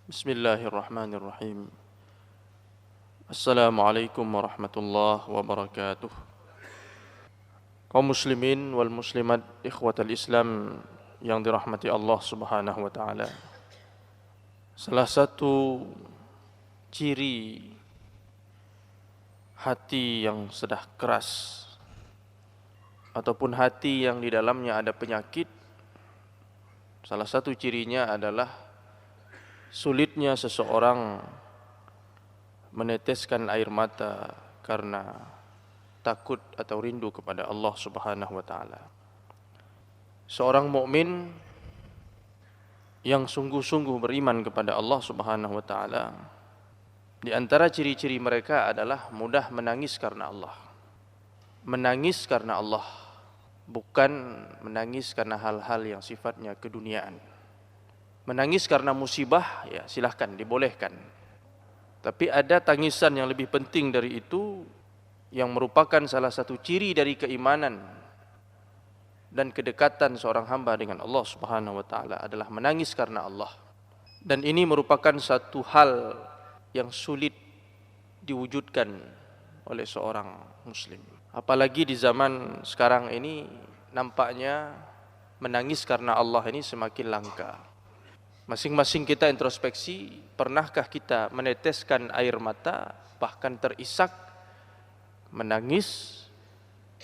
Bismillahirrahmanirrahim. Assalamualaikum warahmatullahi wabarakatuh. Kaum muslimin wal muslimat ikhwatal Islam yang dirahmati Allah Subhanahu wa taala. Salah satu ciri hati yang sudah keras ataupun hati yang di dalamnya ada penyakit, salah satu cirinya adalah sulitnya seseorang meneteskan air mata karena takut atau rindu kepada Allah Subhanahu wa taala. Seorang mukmin yang sungguh-sungguh beriman kepada Allah Subhanahu wa taala, di antara ciri-ciri mereka adalah mudah menangis karena Allah. Menangis karena Allah, bukan menangis karena hal-hal yang sifatnya keduniaan. Menangis karena musibah, ya silahkan, dibolehkan. Tapi ada tangisan yang lebih penting dari itu, yang merupakan salah satu ciri dari keimanan dan kedekatan seorang hamba dengan Allah Subhanahu wa taala adalah menangis karena Allah. Dan ini merupakan satu hal yang sulit diwujudkan oleh seorang muslim. Apalagi di zaman sekarang ini, nampaknya menangis karena Allah ini semakin langka. Masing-masing kita introspeksi, pernahkah kita meneteskan air mata, bahkan terisak, menangis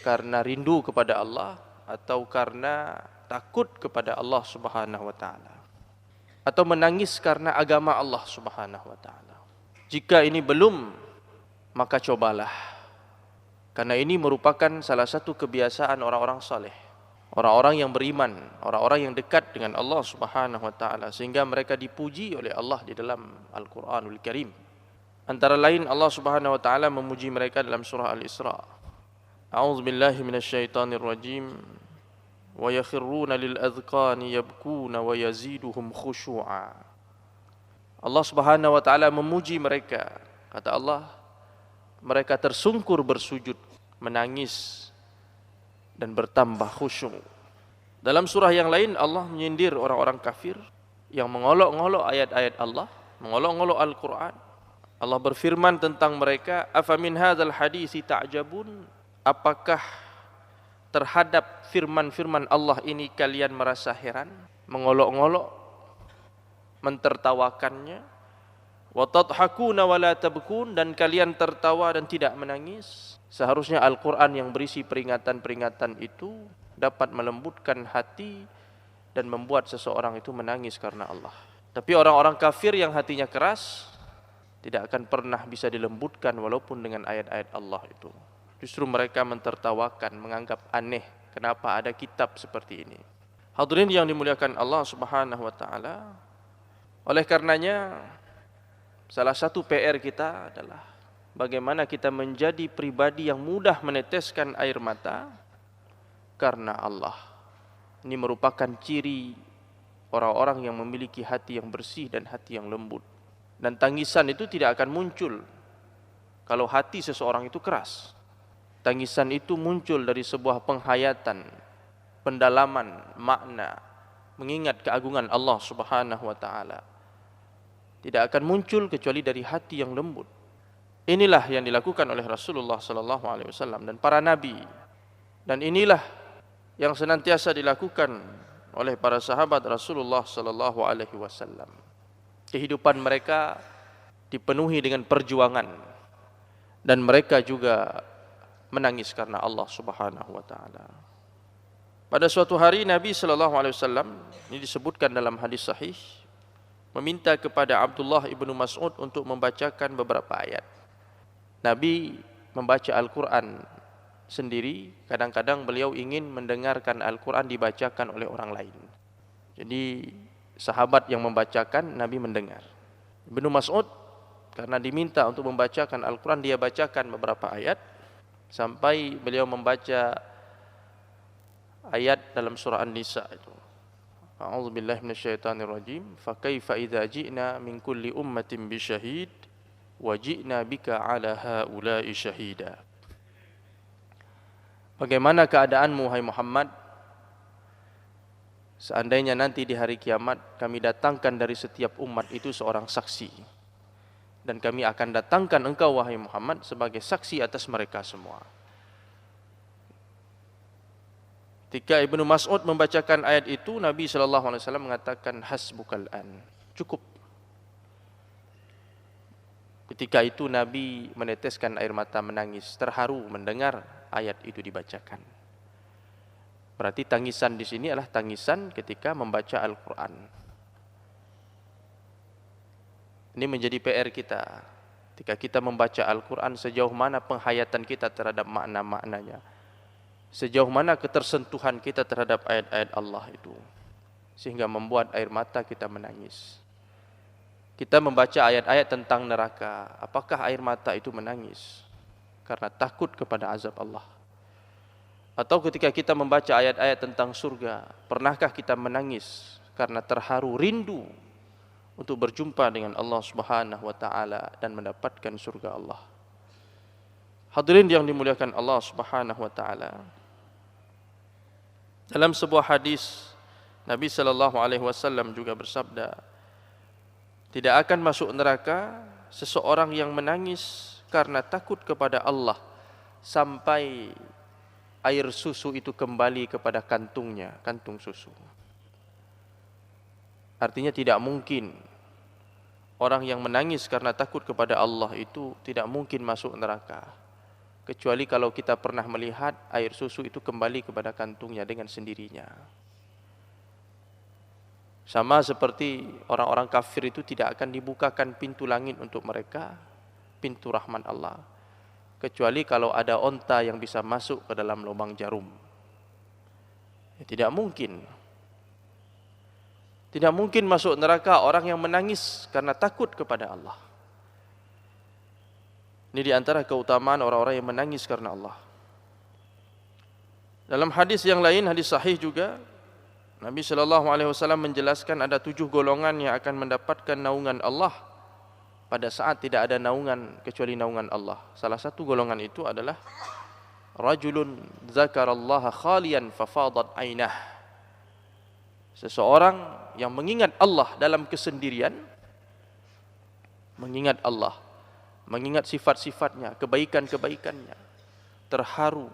karena rindu kepada Allah atau karena takut kepada Allah Subhanahu wa taala, atau menangis karena agama Allah Subhanahu wa taala? Jika ini belum, maka cobalah, karena ini merupakan salah satu kebiasaan orang-orang saleh, orang-orang yang beriman, orang-orang yang dekat dengan Allah Subhanahu wa taala, sehingga mereka dipuji oleh Allah di dalam Al-Qur'anul Karim. Antara lain Allah Subhanahu wa taala memuji mereka dalam surah Al-Isra. A'udzubillahi minasyaitonir rajim. Wa yakhruna lil adhqani yabkuna wa yaziduhum khushu'a. Allah Subhanahu wa taala memuji mereka. Kata Allah, mereka tersungkur bersujud, menangis dan bertambah khusyuk. Dalam surah yang lain Allah menyindir orang-orang kafir yang mengolok-ngolok ayat-ayat Allah, mengolok-ngolok Al-Quran. Allah berfirman tentang mereka, afamin hadzal hadisi ta'jabun? Apakah terhadap firman-firman Allah ini kalian merasa heran, mengolok-ngolok, mentertawakannya? Wa tadhakuna wa la tabkun, dan kalian tertawa dan tidak menangis. Seharusnya Al-Quran yang berisi peringatan-peringatan itu dapat melembutkan hati dan membuat seseorang itu menangis karena Allah. Tapi orang-orang kafir yang hatinya keras tidak akan pernah bisa dilembutkan walaupun dengan ayat-ayat Allah itu. Justru mereka mentertawakan, menganggap aneh kenapa ada kitab seperti ini. Hadirin yang dimuliakan Allah Subhanahu wa taala, oleh karenanya salah satu PR kita adalah bagaimana kita menjadi pribadi yang mudah meneteskan air mata karena Allah. Ini merupakan ciri orang-orang yang memiliki hati yang bersih dan hati yang lembut. Dan tangisan itu tidak akan muncul kalau hati seseorang itu keras. Tangisan itu muncul dari sebuah penghayatan, pendalaman makna, mengingat keagungan Allah Subhanahu wa taala. Tidak akan muncul kecuali dari hati yang lembut. Inilah yang dilakukan oleh Rasulullah sallallahu alaihi wasallam dan para nabi. Dan inilah yang senantiasa dilakukan oleh para sahabat Rasulullah sallallahu alaihi wasallam. Kehidupan mereka dipenuhi dengan perjuangan dan mereka juga menangis karena Allah Subhanahu wa taala. Pada suatu hari Nabi sallallahu alaihi wasallam, ini disebutkan dalam hadis sahih, meminta kepada Abdullah ibnu Mas'ud untuk membacakan beberapa ayat. Nabi membaca Al-Quran sendiri, kadang-kadang beliau ingin mendengarkan Al-Quran dibacakan oleh orang lain. Jadi sahabat yang membacakan, Nabi mendengar. Ibnu Mas'ud karena diminta untuk membacakan Al-Quran, dia bacakan beberapa ayat sampai beliau membaca ayat dalam surah An-Nisa itu. A'udzubillahi minasyaitonirrajim. Fa kaifa idza ji'na min kulli ummatin bi syahid wa ji'na bika 'ala haula'i syahida. Bagaimana keadaanmu hai Muhammad Seandainya nanti di hari kiamat kami datangkan dari setiap umat itu seorang saksi, dan kami akan datangkan engkau wahai Muhammad sebagai saksi atas mereka semua. Ketika Ibnu Mas'ud membacakan ayat itu, Nabi SAW mengatakan hasbukal an, cukup. Ketika itu Nabi meneteskan air mata menangis, terharu mendengar ayat itu dibacakan. Berarti tangisan di sini adalah tangisan ketika membaca Al-Quran. Ini menjadi PR kita. Ketika kita membaca Al-Quran, sejauh mana penghayatan kita terhadap makna-maknanya, sejauh mana ketersentuhan kita terhadap ayat-ayat Allah itu, sehingga membuat air mata kita menangis. Kita membaca ayat-ayat tentang neraka, apakah air mata itu menangis karena takut kepada azab Allah? Atau ketika kita membaca ayat-ayat tentang surga, pernahkah kita menangis karena terharu, rindu untuk berjumpa dengan Allah Subhanahu wa taala dan mendapatkan surga Allah? Hadirin yang dimuliakan Allah Subhanahu wa taala, dalam sebuah hadis Nabi sallallahu alaihi wasallam juga bersabda, tidak akan masuk neraka seseorang yang menangis karena takut kepada Allah sampai air susu itu kembali kepada kantungnya, kantung susu. Artinya tidak mungkin orang yang menangis karena takut kepada Allah itu tidak mungkin masuk neraka, kecuali kalau kita pernah melihat air susu itu kembali kepada kantungnya dengan sendirinya. Sama seperti orang-orang kafir itu tidak akan dibukakan pintu langit untuk mereka, pintu rahmat Allah, kecuali kalau ada onta yang bisa masuk ke dalam lubang jarum. Tidak mungkin. Tidak mungkin masuk neraka orang yang menangis karena takut kepada Allah. Ini di antara keutamaan orang-orang yang menangis karena Allah. Dalam hadis yang lain, hadis sahih juga, Nabi SAW menjelaskan ada 7 golongan yang akan mendapatkan naungan Allah pada saat tidak ada naungan kecuali naungan Allah. Salah satu golongan itu adalah rajulun zakarallaha khalian fafadat ainah. Seseorang yang mengingat Allah dalam kesendirian, mengingat Allah, mengingat sifat-sifatnya, kebaikan-kebaikannya, terharu,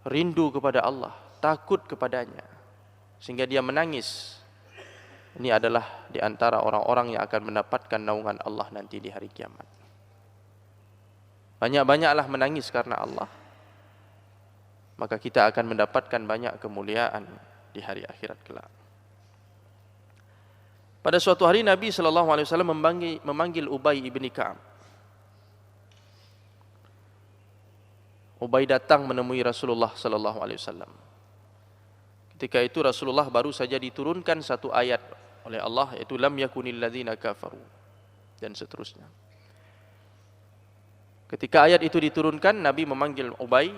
rindu kepada Allah, takut kepadanya, sehingga dia menangis. Ini adalah di antara orang-orang yang akan mendapatkan naungan Allah nanti di hari kiamat. Banyak-banyaklah menangis karena Allah, maka kita akan mendapatkan banyak kemuliaan di hari akhirat kelak. Pada suatu hari Nabi SAW memanggil Ubay ibn Ka'ab. Ubay datang menemui Rasulullah SAW. Ketika itu Rasulullah baru saja diturunkan satu ayat oleh Allah, yaitu lam yakunil ladzina kafaru, dan seterusnya. Ketika ayat itu diturunkan, Nabi memanggil Ubay,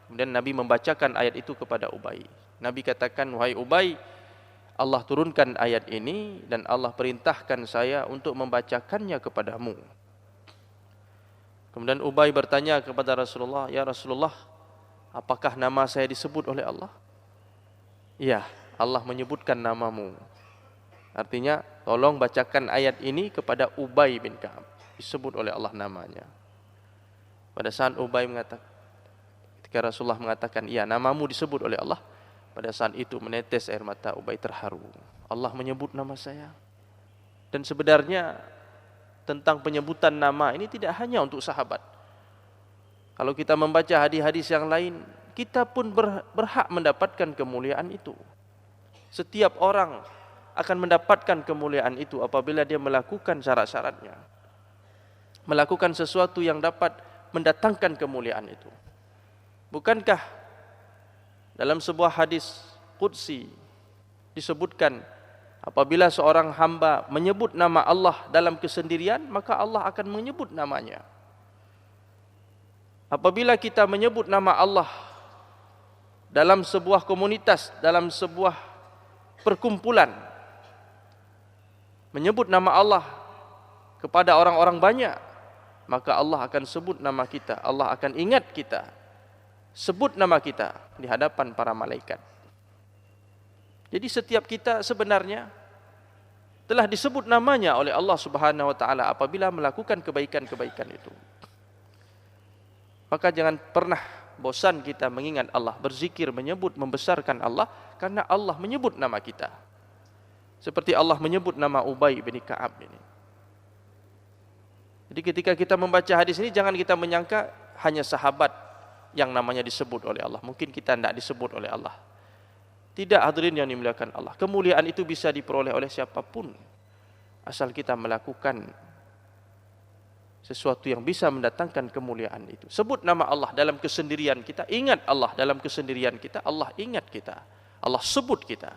kemudian Nabi membacakan ayat itu kepada Ubay. Nabi katakan, wahai Ubay, Allah turunkan ayat ini dan Allah perintahkan saya untuk membacakannya kepadamu. Kemudian Ubay bertanya kepada Rasulullah, ya Rasulullah, apakah nama saya disebut oleh Allah? Iya, Allah menyebutkan namamu. Artinya, tolong bacakan ayat ini kepada Ubay bin Ka'ab. Disebut oleh Allah namanya. Pada saat Ubay mengatakan, ketika Rasulullah mengatakan, iya, namamu disebut oleh Allah, pada saat itu menetes air mata Ubay, terharu. Allah menyebut nama saya. Dan sebenarnya tentang penyebutan nama ini tidak hanya untuk sahabat. Kalau kita membaca hadis-hadis yang lain, kita pun berhak mendapatkan kemuliaan itu. Setiap orang akan mendapatkan kemuliaan itu apabila dia melakukan syarat-syaratnya, melakukan sesuatu yang dapat mendatangkan kemuliaan itu. Bukankah dalam sebuah hadis qudsi disebutkan, apabila seorang hamba menyebut nama Allah dalam kesendirian, maka Allah akan menyebut namanya. Apabila kita menyebut nama Allah dalam sebuah komunitas, dalam sebuah perkumpulan, menyebut nama Allah kepada orang-orang banyak, maka Allah akan sebut nama kita, Allah akan ingat kita, sebut nama kita di hadapan para malaikat. Jadi setiap kita sebenarnya telah disebut namanya oleh Allah Subhanahu wa taala apabila melakukan kebaikan-kebaikan itu. Maka jangan pernah bosan kita mengingat Allah, berzikir, menyebut, membesarkan Allah, karena Allah menyebut nama kita. Seperti Allah menyebut nama Ubay bin Ka'ab ini. Jadi ketika kita membaca hadis ini, jangan kita menyangka hanya sahabat yang namanya disebut oleh Allah. Mungkin kita tidak disebut oleh Allah. Tidak, hadirin yang dimuliakan Allah. Kemuliaan itu bisa diperoleh oleh siapapun, asal kita melakukan sesuatu yang bisa mendatangkan kemuliaan itu. Sebut nama Allah dalam kesendirian kita, ingat Allah dalam kesendirian kita, Allah ingat kita, Allah sebut kita.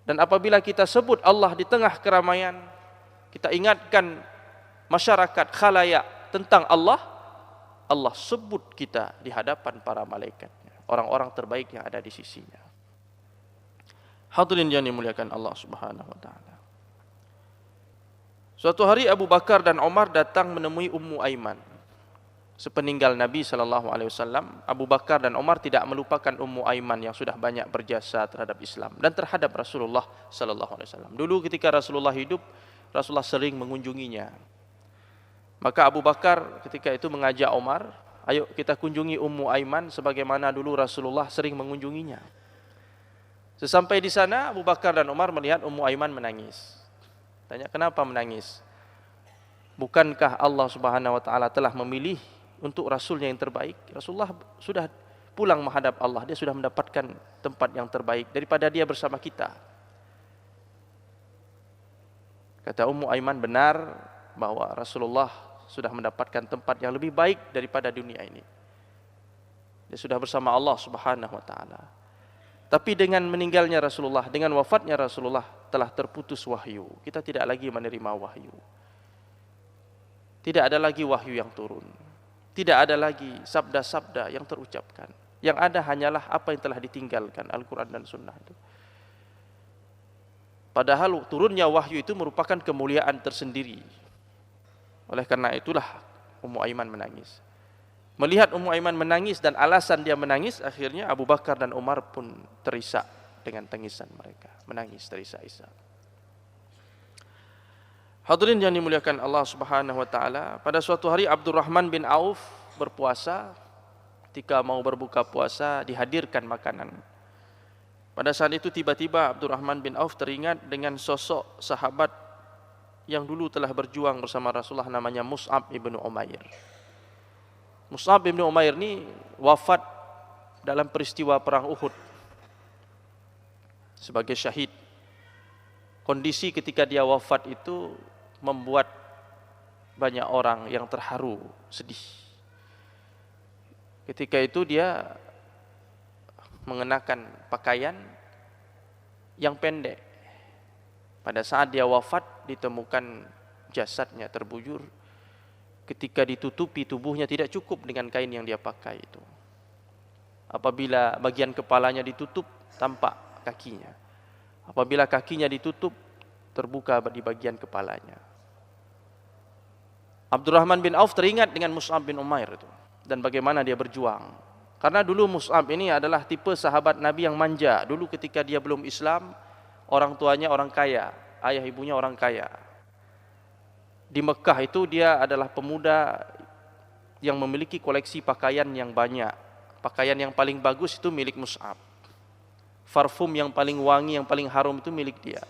Dan apabila kita sebut Allah di tengah keramaian, kita ingatkan masyarakat khalayak tentang Allah, Allah sebut kita di hadapan para malaikatnya, orang-orang terbaik yang ada di sisinya. Hadirin yang dimuliakan Allah Subhanahu wa taala. Suatu hari Abu Bakar dan Umar datang menemui Ummu Aiman. Sepeninggal Nabi sallallahu alaihi wasallam, Abu Bakar dan Umar tidak melupakan Ummu Aiman yang sudah banyak berjasa terhadap Islam dan terhadap Rasulullah sallallahu alaihi wasallam. Dulu ketika Rasulullah hidup, Rasulullah sering mengunjunginya. Maka Abu Bakar ketika itu mengajak Umar, ayo kita kunjungi Ummu Aiman sebagaimana dulu Rasulullah sering mengunjunginya. Sesampai di sana, Abu Bakar dan Umar melihat Ummu Aiman menangis. Tanya, kenapa menangis? Bukankah Allah Subhanahu wa taala telah memilih untuk Rasulnya yang terbaik? Rasulullah sudah pulang menghadap Allah, dia sudah mendapatkan tempat yang terbaik daripada dia bersama kita. Kata Ummu Aiman, benar bahwa Rasulullah sudah mendapatkan tempat yang lebih baik daripada dunia ini. Dia sudah bersama Allah Subhanahu wa taala. Tapi dengan meninggalnya Rasulullah, dengan wafatnya Rasulullah, telah terputus wahyu. Kita tidak lagi menerima wahyu. Tidak ada lagi wahyu yang turun. Tidak ada lagi sabda-sabda yang terucapkan. Yang ada hanyalah apa yang telah ditinggalkan, Al-Quran dan Sunnah itu. Padahal turunnya wahyu itu merupakan kemuliaan tersendiri. Oleh karena itulah Ummu Aiman menangis. Melihat Ummu Aiman menangis dan alasan dia menangis, akhirnya Abu Bakar dan Umar pun terisak dengan tangisan mereka, menangis terisak-isak. Hadirin yang dimuliakan Allah Subhanahu wa taala, pada suatu hari Abdurrahman bin Auf berpuasa. Ketika mau berbuka puasa, dihadirkan makanan. Pada saat itu tiba-tiba Abdurrahman bin Auf teringat dengan sosok sahabat yang dulu telah berjuang bersama Rasulullah, namanya Mus'ab ibnu Umair. Mus'ab ibnu Umair ini wafat dalam peristiwa perang Uhud sebagai syahid. Kondisi ketika dia wafat itu membuat banyak orang yang terharu, sedih. Ketika itu dia mengenakan pakaian yang pendek. Pada saat dia wafat ditemukan jasadnya terbujur. Ketika ditutupi tubuhnya tidak cukup dengan kain yang dia pakai itu. Apabila bagian kepalanya ditutup, tampak kakinya. Apabila kakinya ditutup, terbuka di bagian kepalanya. Abdurrahman bin Auf teringat dengan Mus'ab bin Umair itu dan bagaimana dia berjuang. Karena dulu Mus'ab ini adalah tipe sahabat Nabi yang manja. Dulu ketika dia belum Islam, orang tuanya orang kaya, ayah ibunya orang kaya. Di Mekah itu dia adalah pemuda yang memiliki koleksi pakaian yang banyak. Pakaian yang paling bagus itu milik Mus'ab. Parfum yang paling wangi, yang paling harum itu milik dia.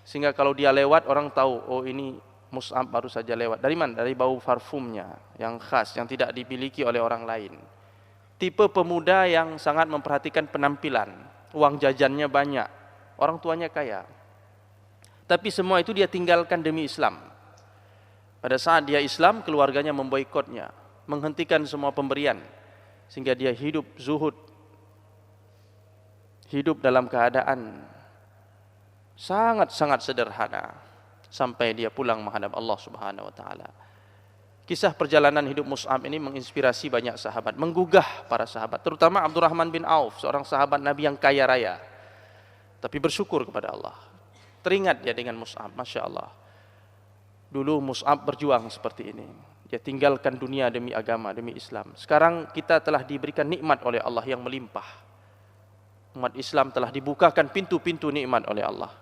Sehingga kalau dia lewat, orang tahu, oh ini Mus'ab baru saja lewat. Dari mana? Dari bau parfumnya yang khas, yang tidak dimiliki oleh orang lain. Tipe pemuda yang sangat memperhatikan penampilan. Uang jajannya banyak. Orang tuanya kaya. Tapi semua itu dia tinggalkan demi Islam. Pada saat dia Islam, keluarganya memboikotnya, menghentikan semua pemberian, sehingga dia hidup zuhud, hidup dalam keadaan sangat-sangat sederhana, sampai dia pulang menghadap Allah Subhanahu wa taala. Kisah perjalanan hidup Mus'ab ini menginspirasi banyak sahabat, menggugah para sahabat, terutama Abdurrahman bin Auf, seorang sahabat Nabi yang kaya raya, tapi bersyukur kepada Allah. Teringat dia dengan Mus'ab, Masya Allah. Dulu Mus'ab berjuang seperti ini. Dia tinggalkan dunia demi agama, demi Islam. Sekarang kita telah diberikan nikmat oleh Allah yang melimpah. Umat Islam telah dibukakan pintu-pintu nikmat oleh Allah.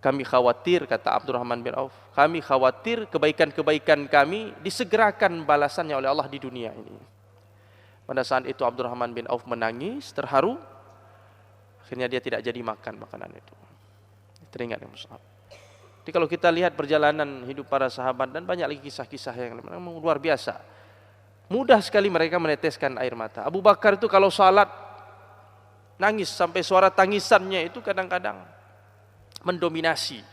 Kami khawatir, kata Abdurrahman bin Auf, kami khawatir kebaikan-kebaikan kami disegerakan balasannya oleh Allah di dunia ini. Pada saat itu Abdurrahman bin Auf menangis, terharu. Akhirnya dia tidak jadi makan makanan itu. Teringat yang Mus'ab. Jadi kalau kita lihat perjalanan hidup para sahabat dan banyak lagi kisah-kisah yang memang luar biasa. Mudah sekali mereka meneteskan air mata. Abu Bakar itu kalau salat nangis sampai suara tangisannya itu kadang-kadang mendominasi.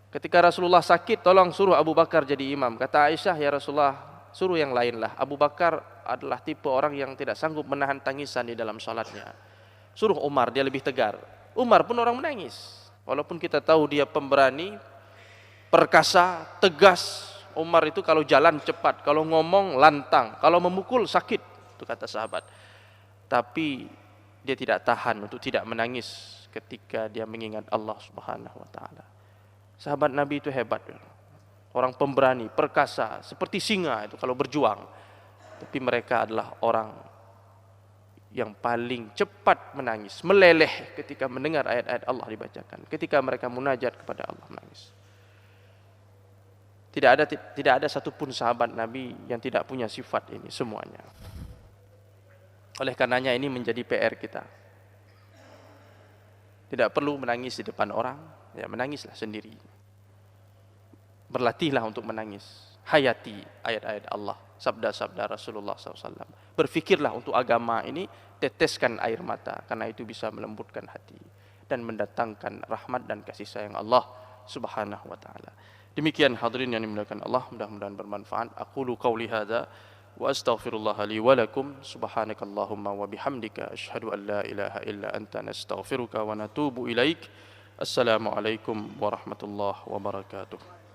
Ketika Rasulullah sakit, tolong suruh Abu Bakar jadi imam. Kata Aisyah, ya Rasulullah, suruh yang lainlah. Abu Bakar adalah tipe orang yang tidak sanggup menahan tangisan di dalam salatnya. Suruh Umar, dia lebih tegar. Umar pun orang menangis. Walaupun kita tahu dia pemberani, perkasa, tegas. Umar itu kalau jalan cepat, kalau ngomong lantang, kalau memukul sakit, itu kata sahabat. Tapi dia tidak tahan untuk tidak menangis ketika dia mengingat Allah Subhanahu wa taala. Sahabat Nabi itu hebat. Orang pemberani, perkasa, seperti singa itu kalau berjuang. Tapi mereka adalah orang yang paling cepat menangis, meleleh ketika mendengar ayat-ayat Allah dibacakan. Ketika mereka munajat kepada Allah menangis. Tidak ada satupun sahabat Nabi yang tidak punya sifat ini semuanya. Oleh karenanya ini menjadi PR kita. Tidak perlu menangis di depan orang, ya menangislah sendiri. Berlatihlah untuk menangis. Hayati ayat-ayat Allah, sabda-sabda Rasulullah SAW. Berfikirlah untuk agama ini, teteskan air mata, karena itu bisa melembutkan hati dan mendatangkan rahmat dan kasih sayang Allah Subhanahu wa taala. Demikian hadirin yang dimuliakan Allah, mudah-mudahan bermanfaat. Aqulu qauli hadza wa astaghfirullah li wa lakum. Subhanakallahumma wa bihamdika asyhadu an la ilaha illa anta nastaghfiruka wa natubu ilaik. Assalamualaikum warahmatullahi wabarakatuh.